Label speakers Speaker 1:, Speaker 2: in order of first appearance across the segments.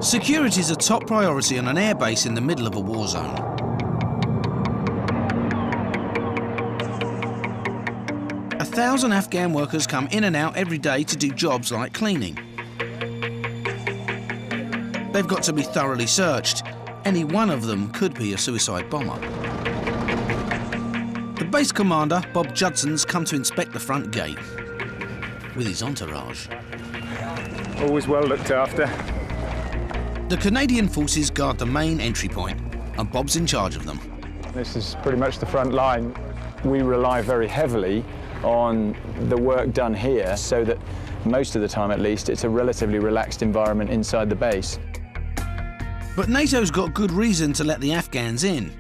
Speaker 1: Security is a top priority on an airbase in the middle of a war zone. A 1,000 Afghan workers come in and out every day to do jobs like cleaning. They've got to be thoroughly searched. Any one of them could be a suicide bomber. The base commander, Bob Judson's come to inspect the front gate with his entourage.
Speaker 2: Always well looked after.
Speaker 1: The Canadian forces guard the main entry point, and Bob's in charge of them.
Speaker 2: This is pretty much the front line. We rely very heavily on the work done here so that most of the time, at least, it's a relatively relaxed environment inside the base.
Speaker 1: But NATO's got good reason to let the Afghans in.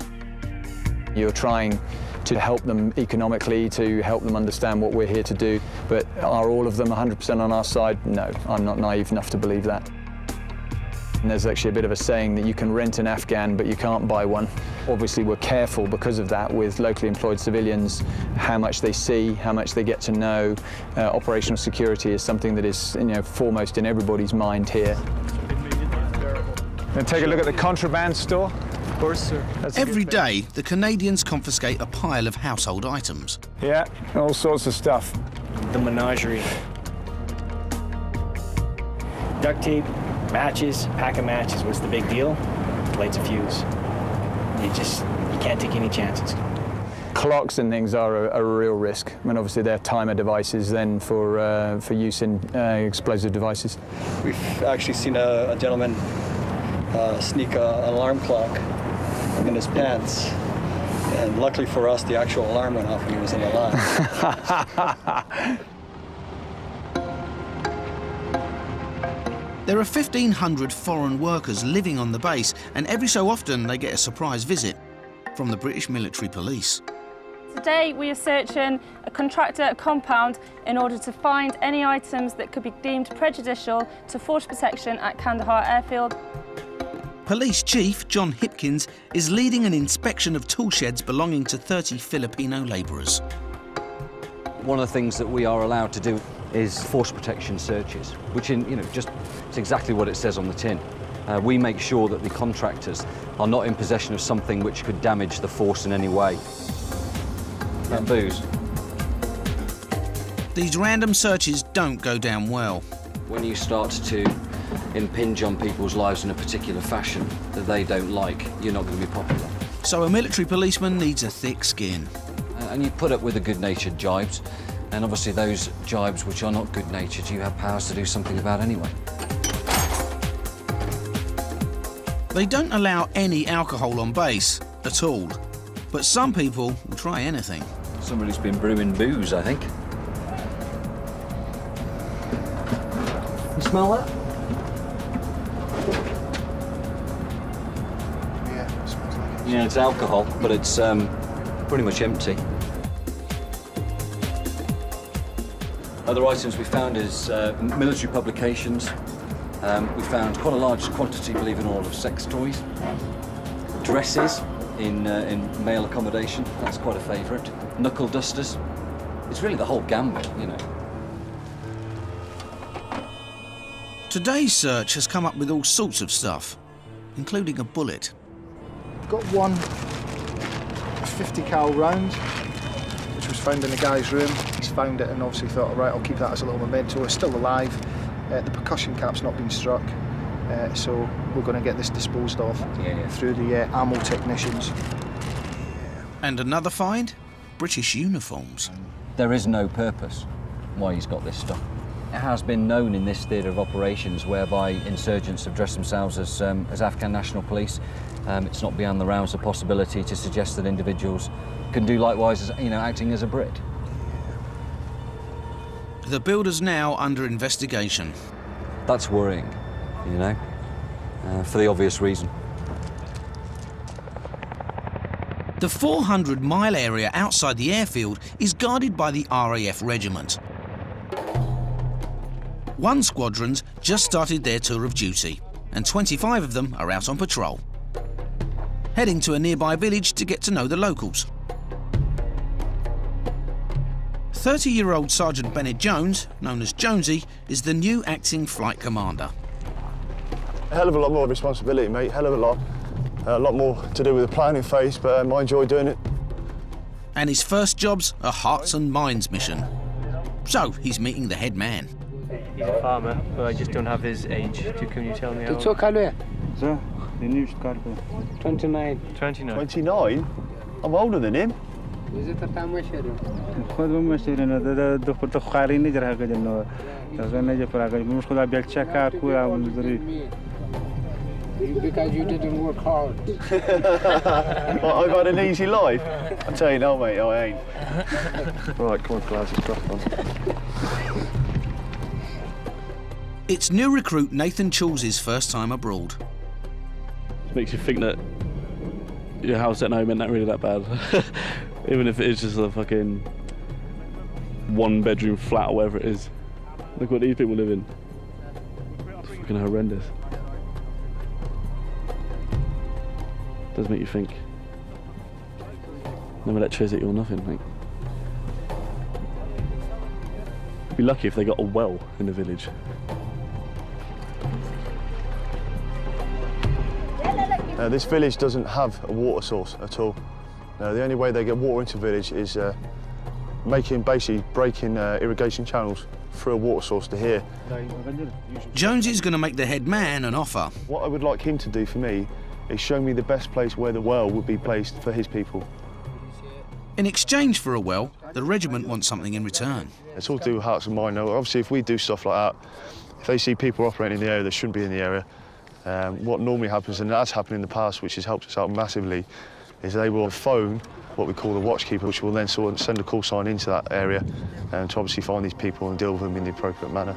Speaker 2: You're trying to help them economically, to help them understand what we're here to do, but are all of them 100% on our side? No, I'm not naive enough to believe that. And there's actually a bit of a saying that you can rent an Afghan, but you can't buy one. Obviously, we're careful because of that with locally employed civilians, how much they see, how much they get to know. Operational security is something that is, foremost in everybody's mind here. And take a look at the contraband store.
Speaker 3: Of course, sir.
Speaker 1: Every day, the Canadians confiscate a pile of household items.
Speaker 2: Yeah, all sorts of stuff.
Speaker 3: The menagerie. Duct tape, matches, pack of matches. What's the big deal? Lights a fuse. You can't take any chances.
Speaker 2: Clocks and things are a real risk. I mean, obviously they're timer devices then for use in explosive devices.
Speaker 4: We've actually seen a gentleman sneak an alarm clock in his pants. And luckily for us, the actual alarm went off when he was in the line.
Speaker 1: There are 1,500 foreign workers living on the base, and every so often they get a surprise visit from the British military police.
Speaker 5: Today we are searching a contractor compound in order to find any items that could be deemed prejudicial to force protection at Kandahar Airfield.
Speaker 1: Police Chief John Hipkins is leading an inspection of tool sheds belonging to 30 Filipino labourers.
Speaker 6: One of the things that we are allowed to do is force protection searches, which it's exactly what it says on the tin. We make sure that the contractors are not in possession of something which could damage the force in any way. And booze.
Speaker 1: These random searches don't go down well.
Speaker 6: When you start to impinge on people's lives in a particular fashion that they don't like, you're not going to be popular.
Speaker 1: So a military policeman needs a thick skin.
Speaker 6: And you put up with the good-natured jibes, and obviously those jibes which are not good-natured, you have powers to do something about anyway.
Speaker 1: They don't allow any alcohol on base at all, but some people will try anything.
Speaker 6: Somebody's been brewing booze, I think. You smell that?
Speaker 4: Yeah, it smells like it.
Speaker 6: Yeah, it's alcohol, but it's pretty much empty. Other items we found is military publications. We found quite a large quantity, believe it or not, of sex toys. Dresses in male accommodation, that's quite a favourite. Knuckle dusters. It's really the whole gambit,
Speaker 1: Today's search has come up with all sorts of stuff, including a bullet.
Speaker 7: We've got one 50 cal round, which was found in a guy's room. He's found it and obviously thought, all right, I'll keep that as a little memento. It's still alive. The percussion cap's not been struck, so we're going to get this disposed of through the ammo technicians.
Speaker 1: And another find? British uniforms.
Speaker 6: There is no purpose why he's got this stuff. It has been known in this theatre of operations whereby insurgents have dressed themselves as Afghan National Police. It's not beyond the realms of possibility to suggest that individuals can do likewise, as, acting as a Brit.
Speaker 1: The builder's now under investigation.
Speaker 6: That's worrying, for the obvious reason.
Speaker 1: The 400-mile area outside the airfield is guarded by the RAF regiment. One squadron's just started their tour of duty, and 25 of them are out on patrol, heading to a nearby village to get to know the locals. 30-year-old Sergeant Bennett Jones, known as Jonesy, is the new acting flight commander.
Speaker 8: A hell of a lot more responsibility, mate, hell of a lot. A lot more to do with the planning phase, but I enjoy doing it.
Speaker 1: And his first job's a hearts and minds mission. So he's meeting the head man.
Speaker 9: He's a farmer, but I just don't have his age. Can you tell me how?
Speaker 3: 29.
Speaker 9: 29.
Speaker 8: 29? I'm older than him.
Speaker 10: Because you didn't work hard.
Speaker 8: Well, I've had an easy life. I tell you now, mate, I ain't. Right, come on, glasses, crack on.
Speaker 1: It's new recruit Nathan Chuls's first time abroad.
Speaker 11: It makes you think that your house at home ain't that really that bad. Even if it is just a fucking one-bedroom flat or whatever it is. Look what these people live in. It's fucking horrendous. Does make you think. No electricity or nothing, mate. You'd be lucky if they got a well in the village.
Speaker 8: This village doesn't have a water source at all. The only way they get water into the village is basically breaking irrigation channels through a water source to here.
Speaker 1: Jonesy's going to make the head man an offer.
Speaker 8: What I would like him to do for me is show me the best place where the well would be placed for his people.
Speaker 1: In exchange for a well, the regiment wants something in return.
Speaker 8: It's all to do with hearts and minds. Obviously, if we do stuff like that, if they see people operating in the area that shouldn't be in the area, what normally happens, and that's happened in the past, which has helped us out massively, is they will phone what we call the watchkeeper, which will then sort of send a call sign into that area to obviously find these people and deal with them in the appropriate manner.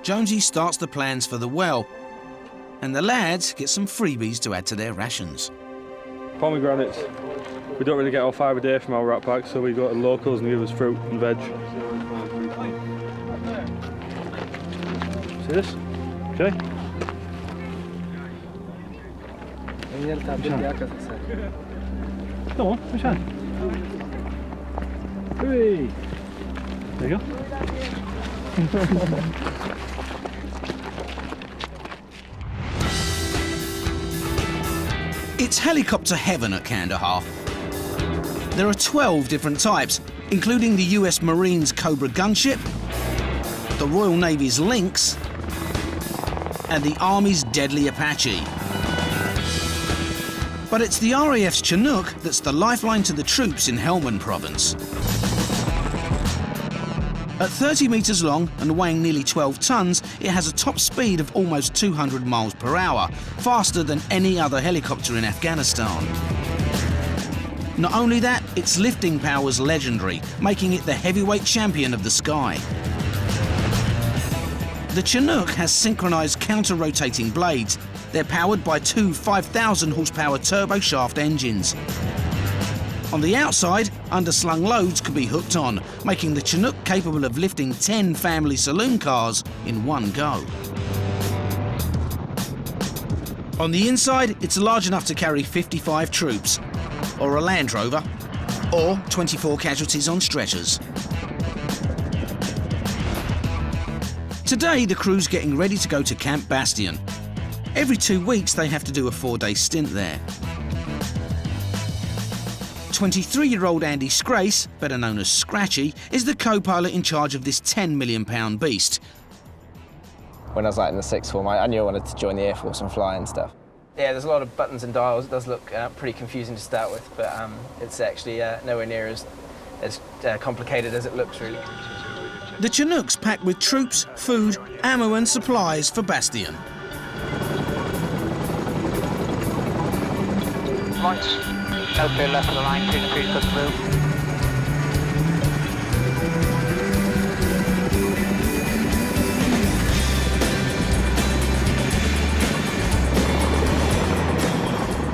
Speaker 1: Jonesy starts the plans for the well, and the lads get some freebies to add to their rations.
Speaker 11: Pomegranates. We don't really get our 5 a day from our rat packs, so we go to locals and give us fruit and veg. See this? Okay. Come on, push on. Hooray! There you go.
Speaker 1: It's helicopter heaven at Kandahar. There are 12 different types, including the US Marines Cobra gunship, the Royal Navy's Lynx, and the Army's deadly Apache. But it's the RAF's Chinook that's the lifeline to the troops in Helmand province. At 30 metres long and weighing nearly 12 tonnes, it has a top speed of almost 200 miles per hour, faster than any other helicopter in Afghanistan. Not only that, its lifting power's legendary, making it the heavyweight champion of the sky. The Chinook has synchronised counter-rotating blades. They're powered by 2 5,000 horsepower turboshaft engines. On the outside, underslung loads can be hooked on, making the Chinook capable of lifting 10 family saloon cars in one go. On the inside, it's large enough to carry 55 troops, or a Land Rover, or 24 casualties on stretchers. Today, the crew's getting ready to go to Camp Bastion. Every 2 weeks, they have to do a 4-day stint there. 23-year-old Andy Scrace, better known as Scratchy, is the co-pilot in charge of this £10 million beast.
Speaker 12: When I was in the sixth form, I knew I wanted to join the Air Force and fly and stuff. Yeah, there's a lot of buttons and dials. It does look pretty confusing to start with, but it's actually nowhere near as complicated as it looks, really.
Speaker 1: The Chinook's packed with troops, food, ammo and supplies for Bastion.
Speaker 10: Right. No clear left of the line, green agreed, good through.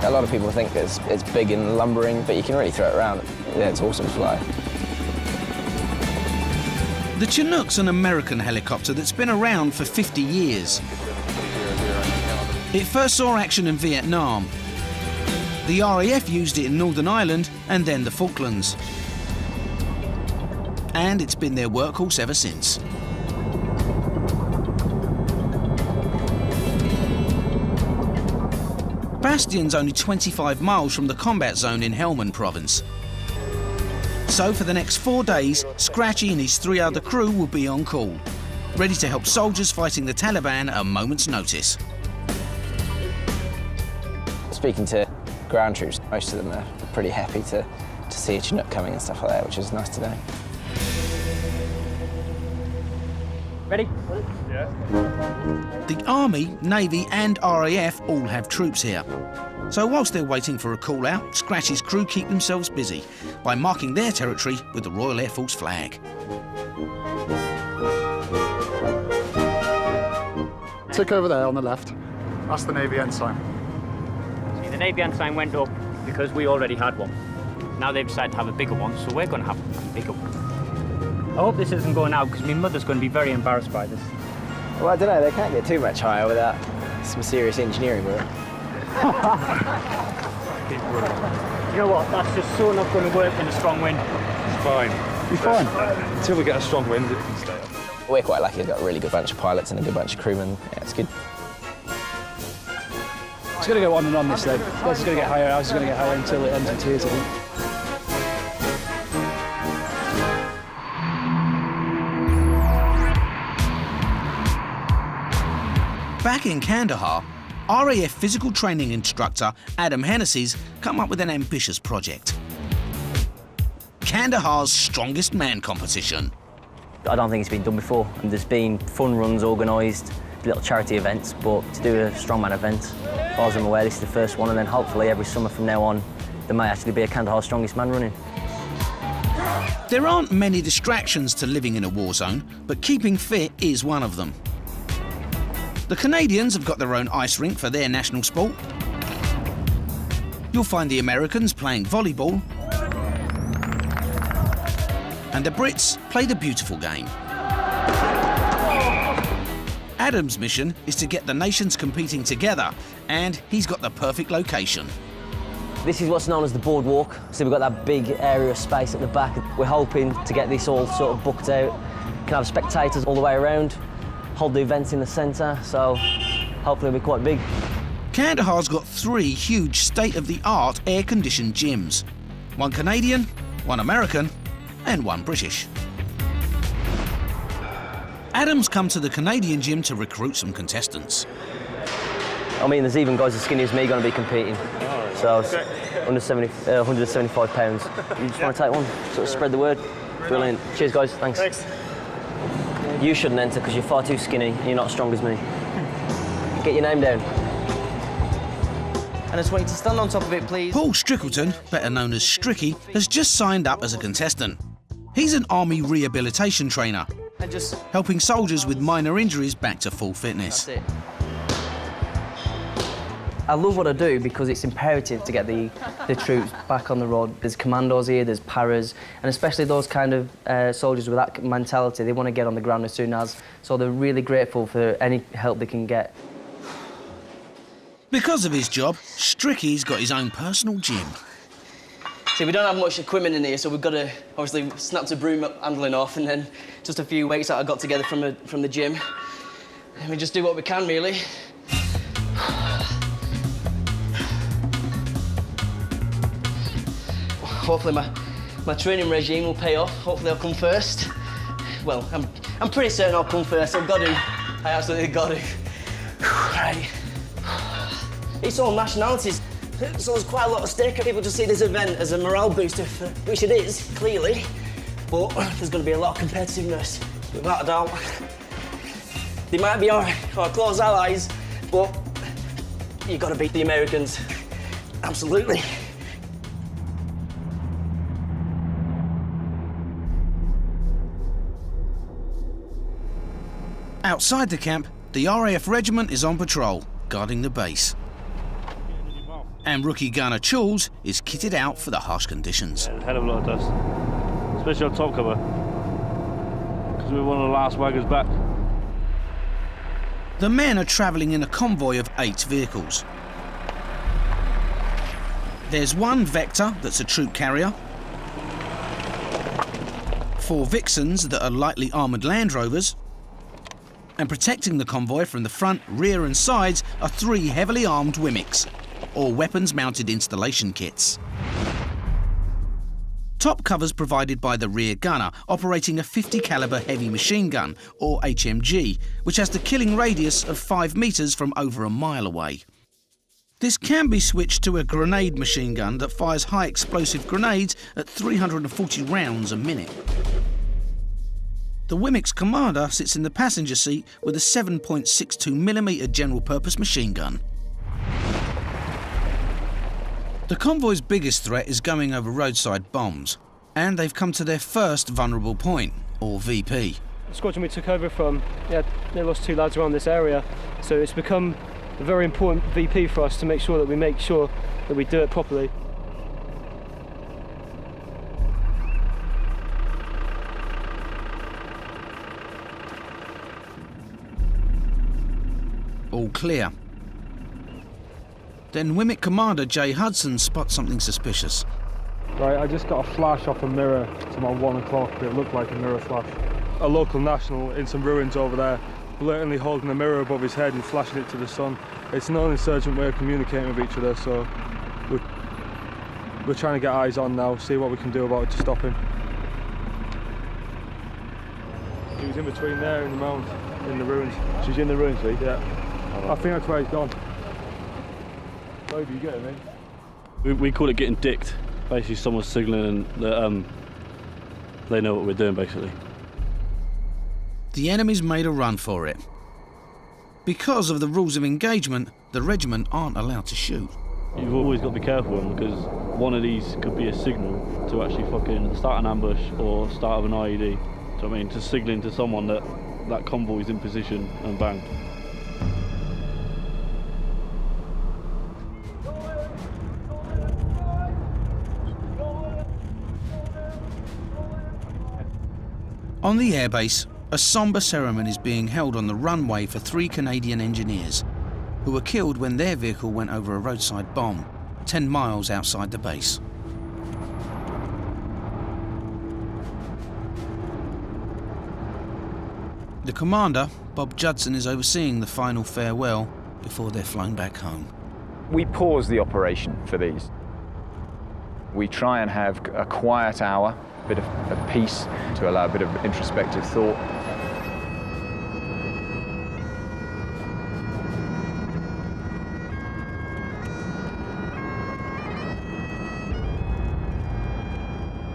Speaker 12: A lot of people think it's big and lumbering, but you can really throw it around. Yeah, it's awesome to fly.
Speaker 1: The Chinook's an American helicopter that's been around for 50 years. It first saw action in Vietnam. The RAF used it in Northern Ireland and then the Falklands. And it's been their workhorse ever since. Bastion's only 25 miles from the combat zone in Helmand province. So for the next 4 days, Scratchy and his 3 other crew will be on call, ready to help soldiers fighting the Taliban at a moment's notice.
Speaker 12: Speaking to ground troops, most of them are pretty happy to see a Chinook coming and stuff like that, which is nice to know.
Speaker 3: Ready?
Speaker 1: The Army, Navy and RAF all have troops here. So whilst they're waiting for a call out, Scratchy's crew keep themselves busy by marking their territory with the Royal Air Force flag.
Speaker 7: Tick over there on the left. That's the Navy ensign.
Speaker 3: See, the Navy ensign went up because we already had one. Now they've decided to have a bigger one, so we're going to have a bigger one. I hope this isn't going out because my mother's going to be very embarrassed by this.
Speaker 12: Well, I don't know, they can't get too much higher without some serious engineering work.
Speaker 3: You know what, that's just so not going to work in a strong wind.
Speaker 11: It's fine.
Speaker 7: You're fine.
Speaker 11: Until we get a strong wind, it can stay up.
Speaker 12: We're quite lucky, we've got a really good bunch of pilots and a good bunch of crewmen. Yeah, it's good.
Speaker 13: It's going to go on and on this then. It's going to get higher, ours is going to get higher until it ends in tears, I think.
Speaker 1: Back in Kandahar, RAF physical training instructor Adam Hennessy's come up with an ambitious project. Kandahar's Strongest Man competition.
Speaker 14: I don't think it's been done before, and there's been fun runs organised, little charity events, but to do a strongman event, as far as I'm aware, this is the first one, and then hopefully every summer from now on, there may actually be a Kandahar Strongest Man running.
Speaker 1: There aren't many distractions to living in a war zone, but keeping fit is one of them. The Canadians have got their own ice rink for their national sport. You'll find the Americans playing volleyball. And the Brits play the beautiful game. Adam's mission is to get the nations competing together, and he's got the perfect location.
Speaker 14: This is what's known as the boardwalk. So we've got that big area of space at the back. We're hoping to get this all sort of booked out. Can have spectators all the way around, hold the events in the centre, so hopefully it'll be quite big.
Speaker 1: Kandahar's got 3 huge state-of-the-art air-conditioned gyms. 1 Canadian, 1 American, and 1 British. Adam's come to the Canadian gym to recruit some contestants.
Speaker 14: I mean, there's even guys as skinny as me going to be competing. So it's under 175 pounds. You just want to take one, sort of spread the word. Brilliant. Cheers, guys. Thanks. You shouldn't enter because you're far too skinny and you're not as strong as me. Get your name down.
Speaker 15: And I just want you to stand on top of it, please.
Speaker 1: Paul Strickleton, better known as Stricky, has just signed up as a contestant. He's an army rehabilitation trainer,
Speaker 15: And just
Speaker 1: helping soldiers with minor injuries back to full fitness.
Speaker 15: that's it.
Speaker 14: I love what I do because it's imperative to get the troops back on the road. There's commandos here, there's paras, and especially those kind of soldiers with that mentality, they want to get on the ground as soon as, so they're really grateful for any help they can get.
Speaker 1: Because of his job, Stricky's got his own personal gym.
Speaker 15: See, we don't have much equipment in here, so we've got to obviously snap the broom handling off, and then just a few weights that I got together from the gym. And we just do what we can, really. Hopefully my training regime will pay off. Hopefully I'll come first. Well, I'm pretty certain I'll come first. I've got to. I absolutely got to. Right. It's all nationalities, so there's quite a lot at stake. People just see this event as a morale booster, which it is, clearly. But there's going to be a lot of competitiveness, without a doubt. They might be our close allies, but you've got to beat the Americans. Absolutely.
Speaker 1: Outside the camp, the RAF regiment is on patrol, guarding the base. And rookie gunner Chules is kitted out for the harsh conditions.
Speaker 11: Yeah, a hell of a lot of dust, especially on top cover, because we're one of the last wagons back.
Speaker 1: The men are travelling in a convoy of 8 vehicles. There's 1 Vector that's a troop carrier, 4 Vixens that are lightly armoured Land Rovers, and protecting the convoy from the front, rear and sides are 3 heavily armed Wimics. or weapons-mounted installation kits. Top cover's provided by the rear gunner, operating a 50 caliber heavy machine gun, or HMG, which has the killing radius of 5 metres from over a mile away. This can be switched to a grenade machine gun that fires high explosive grenades at 340 rounds a minute. The WMIC's commander sits in the passenger seat with a 7.62mm general purpose machine gun. The convoy's biggest threat is going over roadside bombs, and they've come to their first vulnerable point, or VP.
Speaker 13: The squadron we took over from, they lost 2 lads around this area, so it's become a very important VP for us to make sure that we do it properly.
Speaker 1: All clear. Then WMIC Commander Jay Hudson spots something suspicious.
Speaker 16: Right, I just got a flash off a mirror to my 1 o'clock. It looked like a mirror flash. A local national in some ruins over there, blatantly holding a mirror above his head and flashing it to the sun. It's an insurgent way of communicating with each other, so we're trying to get eyes on now, see what we can do about it to stop him. He was in between there and the mound, in the ruins.
Speaker 8: She's in the ruins, see?
Speaker 16: Yeah. I think that's where he's gone. Where do you get him in?
Speaker 11: We call it getting dicked. Basically, someone's signalling that they know what we're doing, basically.
Speaker 1: The enemy's made a run for it. Because of the rules of engagement, the regiment aren't allowed to shoot.
Speaker 11: You've always got to be careful because one of these could be a signal to actually fucking start an ambush or start of an IED. Do you know what I mean? Just signalling to someone that that convoy is in position and bang.
Speaker 1: On the airbase, a sombre ceremony is being held on the runway for 3 Canadian engineers who were killed when their vehicle went over a roadside bomb 10 miles outside the base. The commander, Bob Judson, is overseeing the final farewell before they're flown back home.
Speaker 2: We pause the operation for these. We try and have a quiet hour, a bit of peace to allow a bit of introspective thought.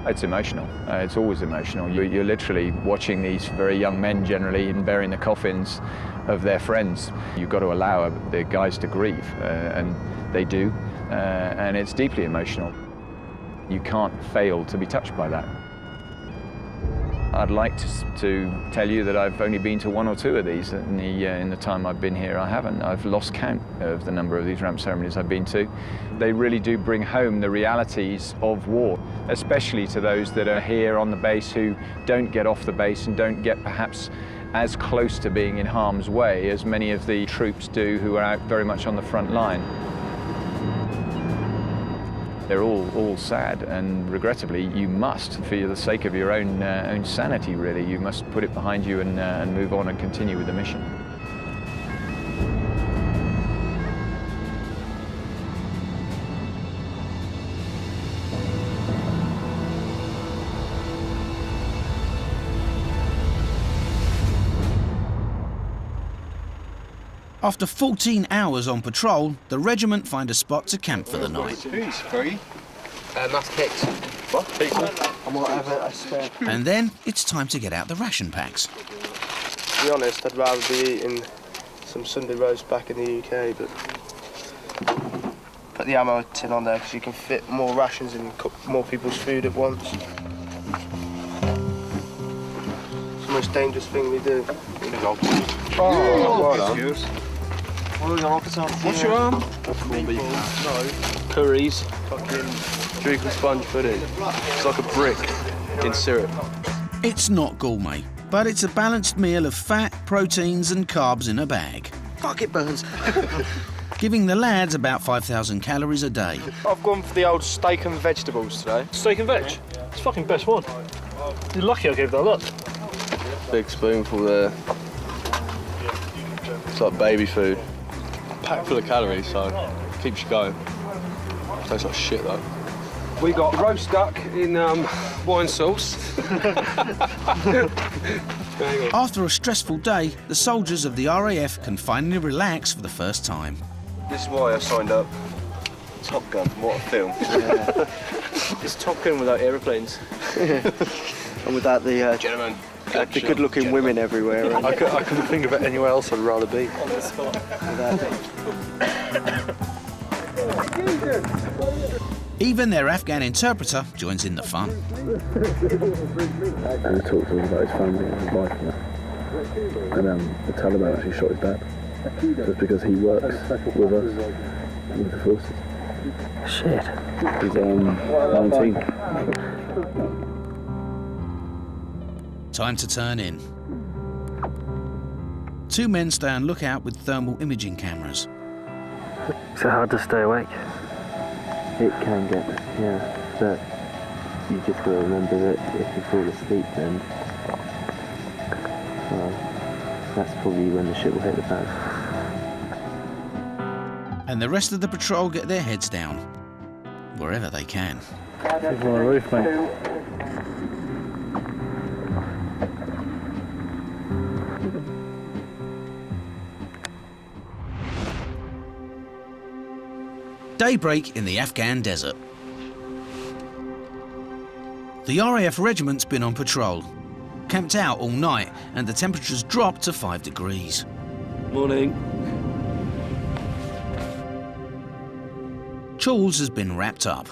Speaker 2: It's emotional. It's always emotional. You're literally watching these very young men generally bearing the coffins of their friends. You've got to allow the guys to grieve, and they do, and it's deeply emotional. You can't fail to be touched by that. I'd like to tell you that I've only been to 1 or 2 of these in the time I've been here. I haven't. I've lost count of the number of these ramp ceremonies I've been to. They really do bring home the realities of war, especially to those that are here on the base who don't get off the base and don't get perhaps as close to being in harm's way as many of the troops do who are out very much on the front line. They're all sad, and regrettably, you must, for the sake of your own sanity, really, you must put it behind you and move on and continue with the mission.
Speaker 1: After 14 hours on patrol, the regiment find a spot to camp for the night.
Speaker 7: Who's free?
Speaker 12: That's picked.
Speaker 7: What? Pizza? I might have a spare.
Speaker 1: And then it's time to get out the ration packs.
Speaker 9: To be honest, I'd rather be eating some Sunday roast back in the UK, but put the ammo tin on there because you can fit more rations and cook more people's food at once. It's the most dangerous thing we do.
Speaker 7: What's your arm?
Speaker 9: No. Curries. Fucking Druid sponge pudding. It's like a brick in syrup.
Speaker 1: It's not gourmet, but it's a balanced meal of fat, proteins and carbs in a bag.
Speaker 7: Fuck, it burns.
Speaker 1: Giving the lads about 5,000 calories a day.
Speaker 9: I've gone for the old steak and vegetables today.
Speaker 16: Steak and veg? It's fucking best one. You're lucky I gave that up.
Speaker 9: Big spoonful there. It's like baby food. Packed full of calories, so Keeps you going. Tastes like shit though.
Speaker 17: We got roast duck in wine sauce.
Speaker 1: After a stressful day, the soldiers of the RAF can finally relax for the first time.
Speaker 9: This is why I signed up. Top Gun, what a film.
Speaker 17: Yeah. It's Top Gun without aeroplanes.
Speaker 9: And without the gentlemen,
Speaker 17: the good-looking women everywhere.
Speaker 9: I couldn't think of it anywhere else I'd rather be.
Speaker 17: On the spot.
Speaker 1: Even their Afghan interpreter joins in the fun.
Speaker 18: And he talks to us about his family and his wife. And the Taliban actually shot his dad. Just because he works with us, with the forces.
Speaker 14: Shit.
Speaker 18: He's 19.
Speaker 1: Time to turn in. Two men stay on lookout with thermal imaging cameras.
Speaker 14: Is it hard to stay awake?
Speaker 18: It can get, yeah, but you just got to remember that if you fall asleep, then, well, that's probably when the shit will hit the fan.
Speaker 1: And the rest of the patrol get their heads down, wherever they can.
Speaker 18: People on the roof, mate.
Speaker 1: Daybreak in the Afghan desert. The RAF regiment's been on patrol, camped out all night, and the temperature's dropped to 5 degrees.
Speaker 11: Morning.
Speaker 1: Charles has been wrapped up.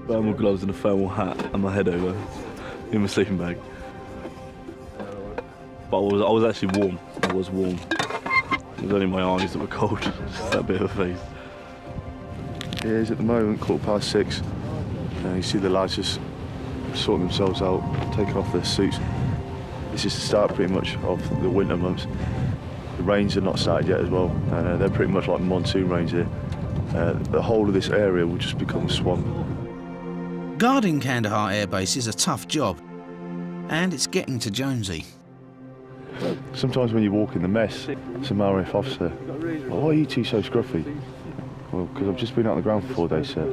Speaker 11: Thermal gloves and a thermal hat and my head over in my sleeping bag. But I was actually warm. I was warm. It was only my eyes that were cold. Just that bit of a face.
Speaker 8: It is at the moment 6:15. You see the lads just sorting themselves out, taking off their suits. This is the start pretty much of the winter months. The rains are not started yet as well. They're pretty much like monsoon rains here. The whole of this area will just become a swamp.
Speaker 1: Guarding Kandahar Air Base is a tough job, and it's getting to Jonesy.
Speaker 8: Sometimes when you walk in the mess, some RAF officer, "Why are you two so scruffy?" "Well, because I've just been out on the ground for 4 days, sir."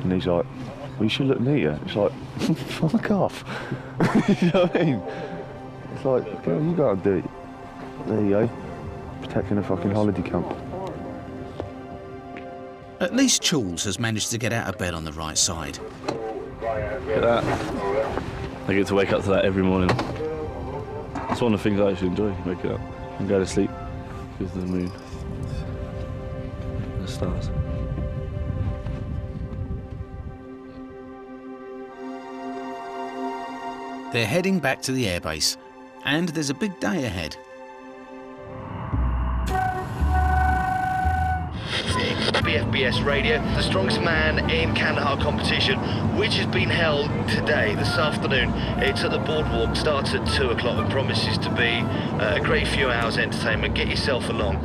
Speaker 8: And he's like, "Well, you should look neater." It's like, fuck off. You know what I mean? It's like, girl, you gotta do it. There you go. Protecting a fucking holiday camp.
Speaker 1: At least Charles has managed to get out of bed on the right side.
Speaker 11: Look at that. I get to wake up to that every morning. It's one of the things I actually enjoy, waking up and go to sleep because of the moon. The stars.
Speaker 1: They're heading back to the airbase, and there's a big day ahead.
Speaker 19: BFBS Radio, the strongest man in Kandahar competition, which has been held today, this afternoon. It's at the boardwalk, starts at 2 o'clock and promises to be a great few hours entertainment. Get yourself along.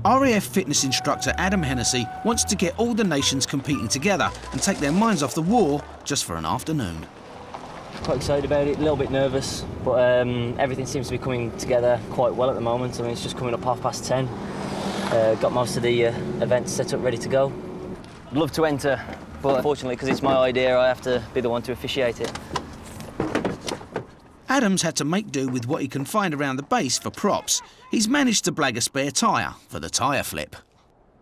Speaker 1: RAF fitness instructor Adam Hennessy wants to get all the nations competing together and take their minds off the war just for an afternoon.
Speaker 14: Quite excited about it, a little bit nervous, but everything seems to be coming together quite well at the moment. I mean, it's just coming up 10:30. Got most of the events set up, ready to go. I'd love to enter, but unfortunately, because it's my idea, I have to be the one to officiate it.
Speaker 1: Adam's had to make do with what he can find around the base for props. He's managed to blag a spare tyre for the tyre flip.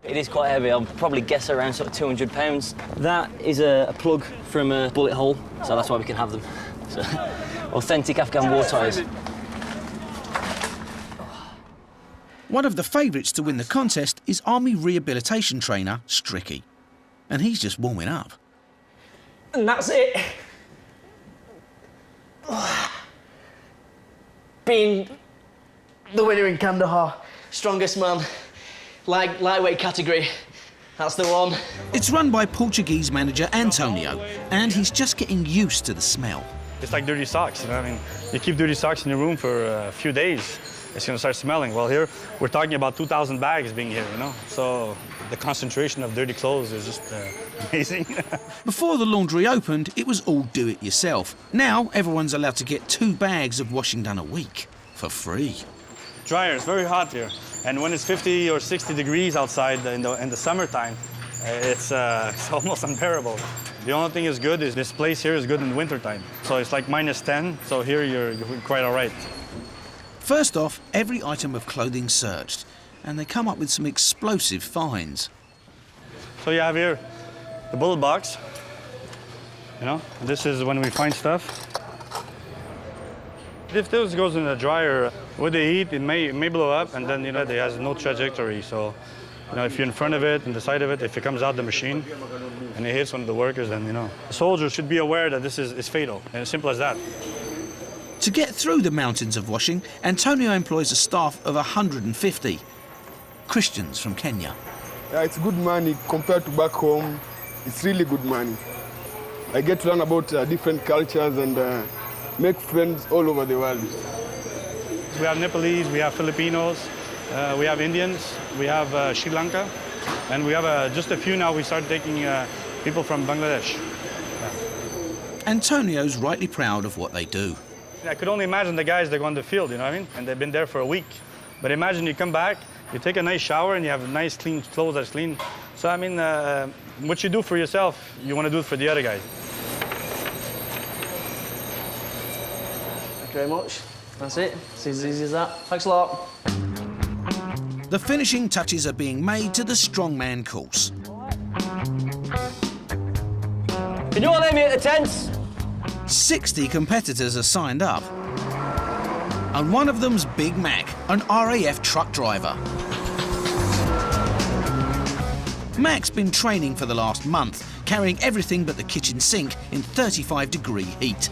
Speaker 14: It is quite heavy. I'll probably guess around sort of 200 pounds. That is a plug from a bullet hole, so that's why we can have them. So, authentic Afghan war tyres.
Speaker 1: One of the favourites to win the contest is Army rehabilitation trainer Stricky, and he's just warming up.
Speaker 15: And that's it. Being the winner in Kandahar, strongest man, lightweight category, that's the one.
Speaker 1: It's run by Portuguese manager Antonio, and he's just getting used to the smell.
Speaker 20: It's like dirty socks, you know what I mean? You keep dirty socks in your room for a few days, it's gonna start smelling. Well, here, we're talking about 2,000 bags being here, you know? So the concentration of dirty clothes is just amazing.
Speaker 1: Before the laundry opened, it was all do-it-yourself. Now, everyone's allowed to get 2 bags of washing done a week for free.
Speaker 20: Dryer, it's very hot here. And when it's 50 or 60 degrees outside in the summertime, it's almost unbearable. The only thing is good is this place here is good in the wintertime. So it's like -10, so here you're quite all right.
Speaker 1: First off, every item of clothing searched, and they come up with some explosive finds.
Speaker 20: So you have here the bullet box. You know, this is when we find stuff. If this goes in the dryer, with the heat, it may blow up, and then, you know, it has no trajectory. So, you know, if you're in front of it, on the side of it, if it comes out the machine and it hits one of the workers, then, you know. The soldiers should be aware that this is fatal, and as simple as that.
Speaker 1: To get through the mountains of washing, Antonio employs a staff of 150. Christians from Kenya.
Speaker 21: Yeah, it's good money compared to back home. It's really good money. I get to learn about different cultures and make friends all over the world.
Speaker 20: We have Nepalese, we have Filipinos, we have Indians, we have Sri Lanka, and we have just a few now. We started taking people from Bangladesh. Yeah.
Speaker 1: Antonio's rightly proud of what they do.
Speaker 20: I could only imagine the guys that go on the field, you know what I mean? And they've been there for a week. But imagine you come back, you take a nice shower, and you have nice, clean clothes that's clean. So, I mean, what you do for yourself, you want to do it for the other guys.
Speaker 15: Thank you very much. That's it. It's as easy as that. Thanks a lot.
Speaker 1: The finishing touches are being made to the Strongman course.
Speaker 15: Can you all hear me at the tents?
Speaker 1: 60 competitors are signed up. And one of them's Big Mac, an RAF truck driver. Mac's been training for the last month, carrying everything but the kitchen sink in 35-degree heat.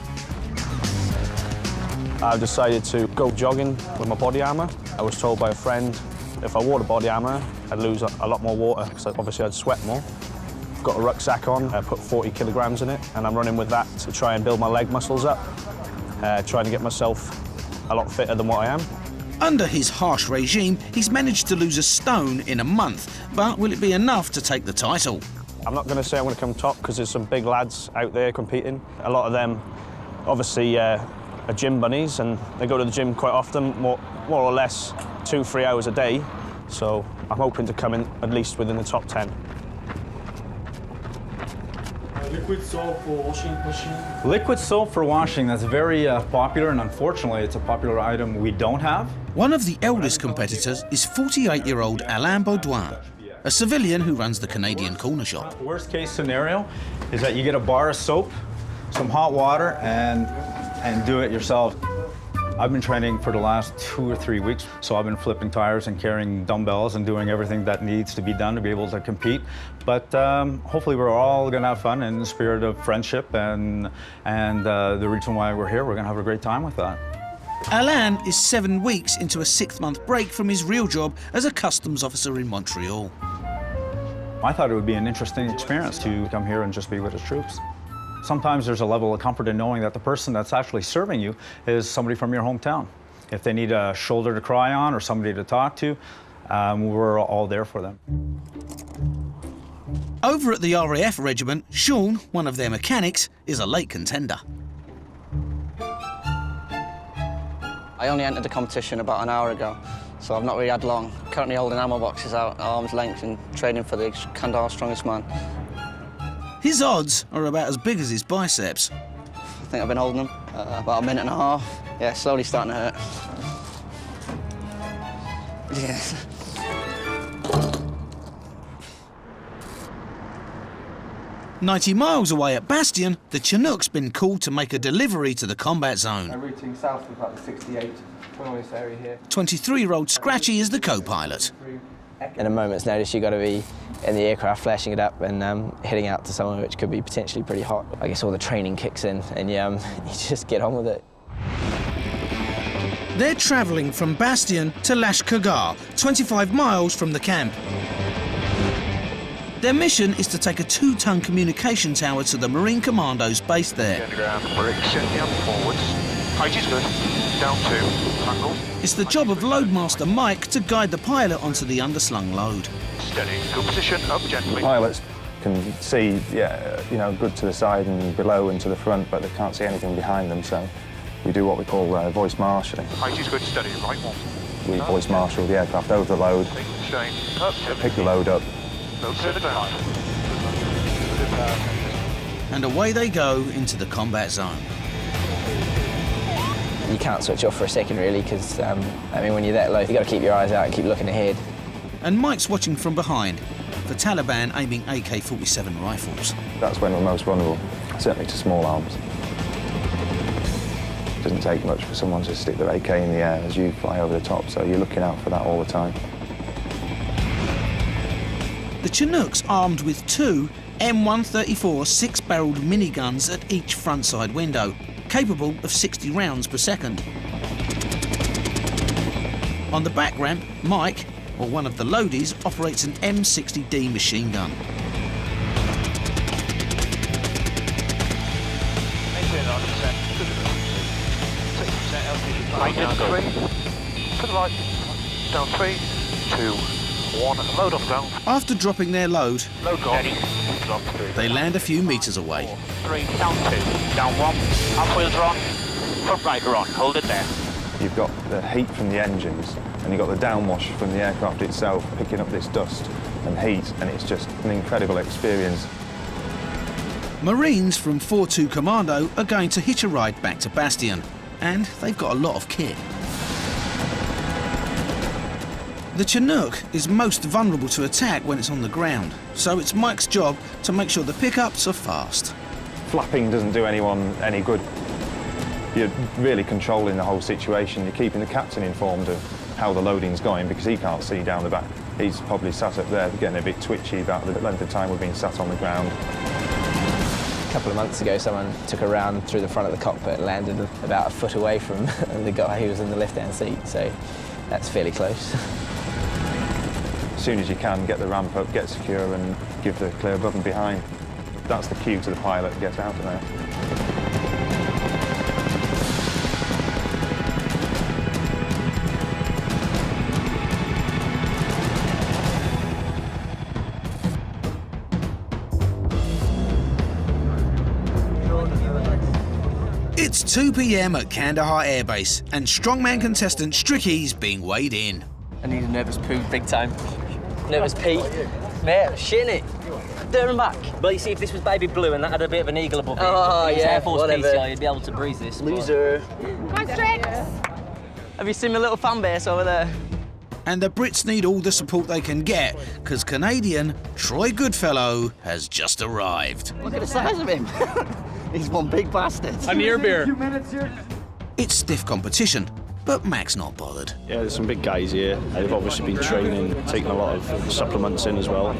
Speaker 22: I've decided to go jogging with my body armour. I was told by a friend if I wore the body armour, I'd lose a lot more water, because obviously I'd sweat more. I've got a rucksack on, I put 40 kilograms in it, and I'm running with that to try and build my leg muscles up, trying to get myself a lot fitter than what I am.
Speaker 1: Under his harsh regime, he's managed to lose a stone in a month, but will it be enough to take the title?
Speaker 22: I'm not going to say I'm going to come top, because there's some big lads out there competing. A lot of them, obviously, are gym bunnies, and they go to the gym quite often, more or less 2-3 hours a day. So I'm hoping to come in at least within the top 10.
Speaker 23: Liquid soap for washing machine?
Speaker 24: Liquid soap for washing, that's very popular, and unfortunately it's a popular item we don't have.
Speaker 1: One of the eldest competitors is 48-year-old Alain Baudouin, a civilian who runs the Canadian corner shop.
Speaker 24: Worst case scenario is that you get a bar of soap, some hot water, and do it yourself. I've been training for the last 2 or 3 weeks, so I've been flipping tires and carrying dumbbells and doing everything that needs to be done to be able to compete. But hopefully we're all going to have fun in the spirit of friendship, and the reason why we're here, we're going to have a great time with that.
Speaker 1: Alain is 7 weeks into a 6-month break from his real job as a customs officer in Montreal.
Speaker 24: I thought it would be an interesting experience to come here and just be with the troops. Sometimes there's a level of comfort in knowing that the person that's actually serving you is somebody from your hometown. If they need a shoulder to cry on or somebody to talk to, we're all there for them.
Speaker 1: Over at the RAF regiment, Sean, one of their mechanics, is a late contender.
Speaker 25: I only entered the competition about an hour ago, so I've not really had long. Currently holding ammo boxes out at arm's length and training for the Kandahar Strongest Man.
Speaker 1: His odds are about as big as his biceps.
Speaker 25: I think I've been holding them about a minute and a half. Yeah, slowly starting to hurt. Yeah.
Speaker 1: 90 miles away at Bastion, the Chinook's been called to make a delivery to the combat zone.
Speaker 12: Routing south with about the 68, on this area here.
Speaker 1: 23-year-old Scratchy is the co-pilot.
Speaker 12: In a moment's notice, you've got to be in the aircraft, flashing it up and heading out to somewhere which could be potentially pretty hot. I guess all the training kicks in and you just get on with it.
Speaker 1: They're travelling from Bastion to Lashkargah, 25 miles from the camp. Their mission is to take a 2-ton communication tower to the Marine Commandos based there.
Speaker 26: We're extending up forwards. Height is good. Down 2. Angle.
Speaker 1: It's the job of Loadmaster Mike to guide the pilot onto the underslung load.
Speaker 26: Steady. Good position. Up gently.
Speaker 27: The pilots can see, good to the side and below and to the front, but they can't see anything behind them, so we do what we call voice marshalling.
Speaker 26: Height is good. Steady. Right one.
Speaker 27: We voice marshal the aircraft over the load, pick the load up.
Speaker 1: And away they go into the combat zone.
Speaker 12: You can't switch off for a second, really, because, I mean, when you're that low, you've got to keep your eyes out and keep looking ahead.
Speaker 1: And Mike's watching from behind, the Taliban aiming AK-47 rifles.
Speaker 27: That's when we're most vulnerable, certainly to small arms. It doesn't take much for someone to stick their AK in the air as you fly over the top, so you're looking out for that all the time.
Speaker 1: The Chinook's armed with two M134 six-barreled miniguns at each front side window, capable of 60 rounds per second. On the back ramp, Mike, or one of the loadies, operates an M60D machine gun.
Speaker 26: Right down 3, to the right, down 3, 2, 1, load off ground.
Speaker 1: After dropping their load,
Speaker 26: Load gone.
Speaker 1: they land a few metres away.
Speaker 26: 3, down 2, down 1, half wheels are on, front right are on, hold it there.
Speaker 27: You've got the heat from the engines, and you've got the downwash from the aircraft itself picking up this dust and heat, and it's just an incredible experience.
Speaker 1: Marines from 4-2 Commando are going to hitch a ride back to Bastion, and they've got a lot of kit. The Chinook is most vulnerable to attack when it's on the ground, so it's Mike's job to make sure the pickups are fast.
Speaker 27: Flapping doesn't do anyone any good. You're really controlling the whole situation. You're keeping the captain informed of how the loading's going because he can't see down the back. He's probably sat up there getting a bit twitchy about the length of time we've been sat on the ground.
Speaker 12: A couple of months ago, someone took a round through the front of the cockpit and landed about a foot away from the guy who was in the left-hand seat, so that's fairly close.
Speaker 27: As soon as you can, get the ramp up, get secure and give the clear above and behind. That's the cue to the pilot to get out of there.
Speaker 1: It's 2 p.m. at Kandahar Air Base, and strongman contestant Stricky's being weighed in.
Speaker 15: I need a nervous poo big time.
Speaker 14: Nervous pee?
Speaker 15: Mate, shitting it. There and back.
Speaker 14: Well, you see, if this was baby blue and that had a bit of an eagle above it,
Speaker 15: Oh,
Speaker 14: it's
Speaker 15: yeah,
Speaker 14: Air Force
Speaker 15: whatever.
Speaker 14: PCI, you'd be able to breeze this.
Speaker 15: Loser.
Speaker 14: Come on, Strix!
Speaker 15: Have you seen my little fan base over there?
Speaker 1: And the Brits need all the support they can get, because Canadian Troy Goodfellow has just arrived.
Speaker 15: Look at the size of him. He's one big bastard.
Speaker 23: A near beer.
Speaker 1: It's stiff competition, but Mac's not bothered.
Speaker 22: Yeah, there's some big guys here. They've obviously been training, taking a lot of supplements in as well.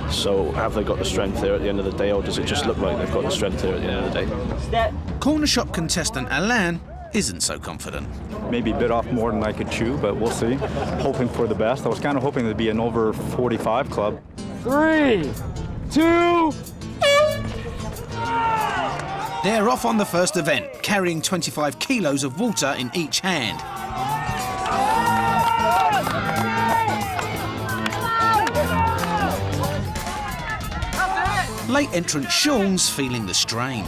Speaker 22: So have they got the strength there at the end of the day, or does it just look like they've got the strength there at the end of the day?
Speaker 1: Corner shop contestant Alain isn't so confident.
Speaker 24: Maybe bit off more than I could chew, but we'll see. Hoping for the best. I was kind of hoping there'd be an over 45 club.
Speaker 23: 3, 2.
Speaker 1: They're off on the first event, carrying 25 kilos of water in each hand. Late entrant Sean's feeling the strain.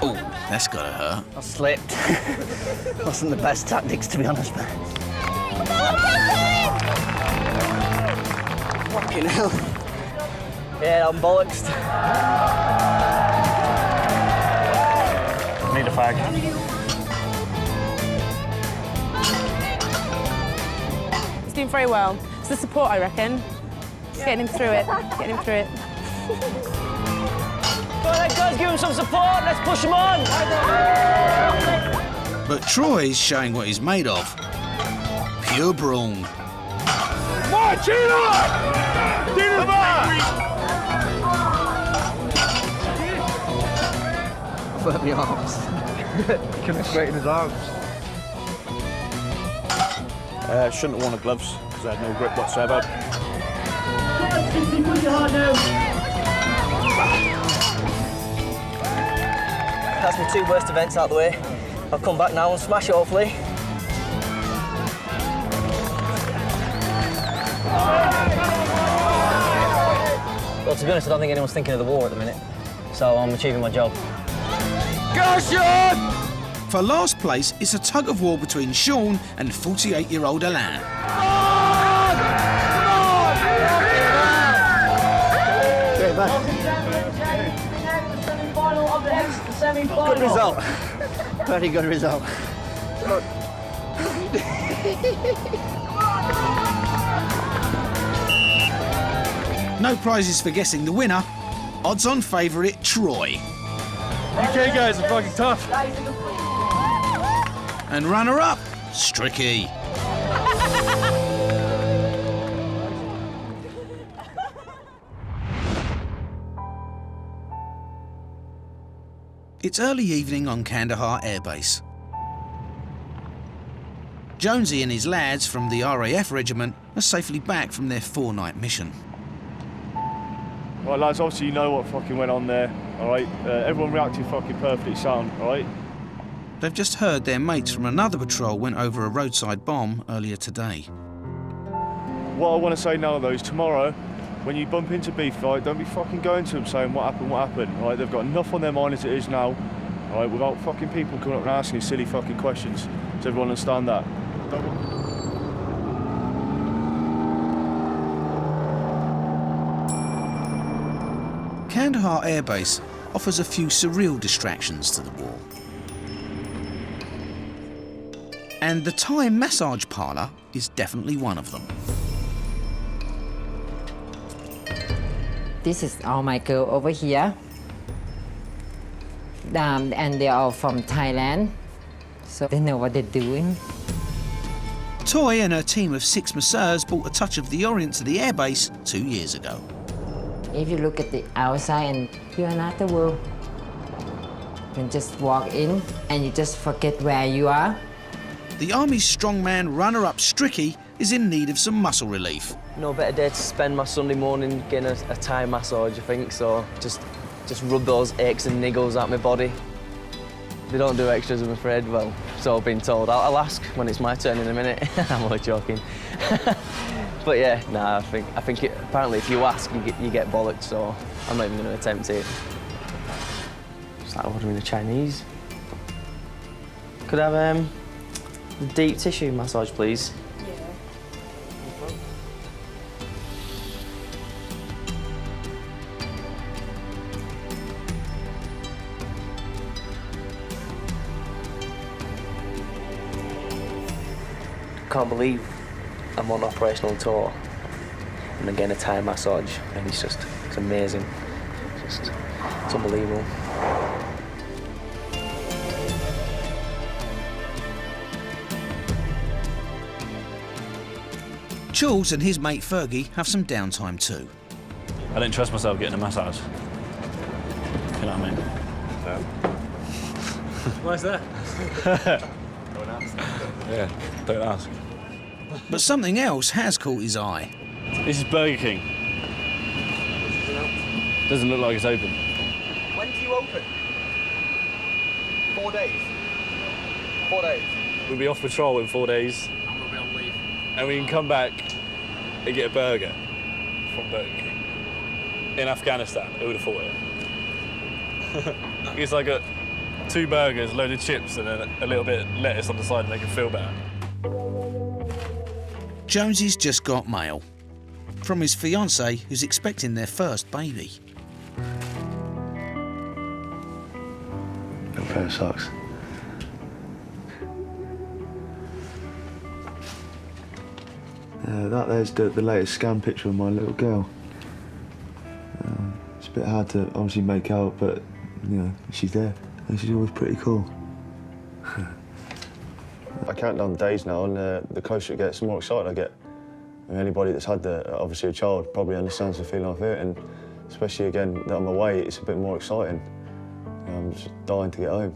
Speaker 1: Oh, that's gotta hurt.
Speaker 15: I slipped. Wasn't the best tactics, to be honest, but... Fucking hell. Yeah, I'm bollocksed.
Speaker 20: Need a fag.
Speaker 2: He's doing very well. It's the support, I reckon. Just getting him through it. Getting him through it.
Speaker 15: Go on, guys, give him some support. Let's push him on.
Speaker 1: But Troy's showing what he's made of. Pure brawn.
Speaker 23: Come on, Chinook! Dinner
Speaker 15: Hurt my arms.
Speaker 24: Couldn't straighten his arms.
Speaker 22: Shouldn't have worn the gloves because I had no grip whatsoever.
Speaker 15: That's my 2 worst events out of the way. I'll come back now and smash it, hopefully.
Speaker 14: Well, to be honest, I don't think anyone's thinking of the war at the minute, so I'm achieving my job.
Speaker 1: For For last place, it's a tug-of-war between Sean and 48-year-old Alain.
Speaker 15: Good result. Very good result.
Speaker 1: No prizes for guessing the winner. Odds-on favourite, Troy.
Speaker 16: UK guys are fucking tough.
Speaker 1: And runner-up, Stricky. It's early evening on Kandahar Air Base. Jonesy and his lads from the RAF regiment are safely back from their 4-night mission.
Speaker 8: Right, lads, obviously you know what fucking went on there, all right? Everyone reacted fucking perfectly sound, all right?
Speaker 1: They've just heard their mates from another patrol went over a roadside bomb earlier today.
Speaker 8: What I want to say now, though, is tomorrow, when you bump into beef, right, don't be fucking going to them saying what happened, all right? They've got enough on their mind as it is now, all right, without fucking people coming up and asking silly fucking questions. Does everyone understand that?
Speaker 1: Kandahar Air Base offers a few surreal distractions to the war. And the Thai massage parlour is definitely one of them.
Speaker 3: This is all my girl over here. And they're all from Thailand, so they know what they're doing.
Speaker 1: Toy and her team of 6 masseurs brought a touch of the Orient to the airbase 2 years ago.
Speaker 3: If you look at the outside and you're not the world, you can just walk in and you just forget where you are.
Speaker 1: The Army's strongman runner-up Stricky is in need of some muscle relief.
Speaker 15: No better day to spend my Sunday morning getting a Thai massage, I think, so just rub those aches and niggles out my body. They don't do extras, I'm afraid. Well, so I've been told. I'll ask when it's my turn in a minute. I'm only joking. But yeah, nah, I think apparently if you ask, you get bollocked, so I'm not even going to attempt it. It's like ordering a Chinese. Could I have the deep tissue massage, please? Can't believe I'm on operational tour and again a Thai massage, and it's amazing. It's unbelievable.
Speaker 1: Jules and his mate Fergie have some downtime too.
Speaker 11: I don't trust myself getting a massage. You know what I mean?
Speaker 16: Why's that?
Speaker 11: Don't ask. Yeah, don't ask.
Speaker 1: But something else has caught his eye.
Speaker 11: This is Burger King. Doesn't look like it's open.
Speaker 4: When do you open? 4 days. 4 days.
Speaker 11: We'll be off patrol in 4 days.
Speaker 4: And we'll be on leave.
Speaker 11: And we can come back and get a burger from Burger King. In Afghanistan, who would have thought it? It's like 2 burgers, load of chips, and then a little bit of lettuce on the side to make him feel better.
Speaker 1: Jonesy's just got mail from his fiancée who's expecting their first baby.
Speaker 8: Little pair of socks. That there's the latest scan picture of my little girl. It's a bit hard to obviously make out, but you know, she's there and she's always pretty cool. I count down the days now, and the closer it gets, the more excited I get. I mean, anybody that's had obviously a child probably understands the feeling of it, and especially again that I'm away, it's a bit more exciting. I'm just dying to get home.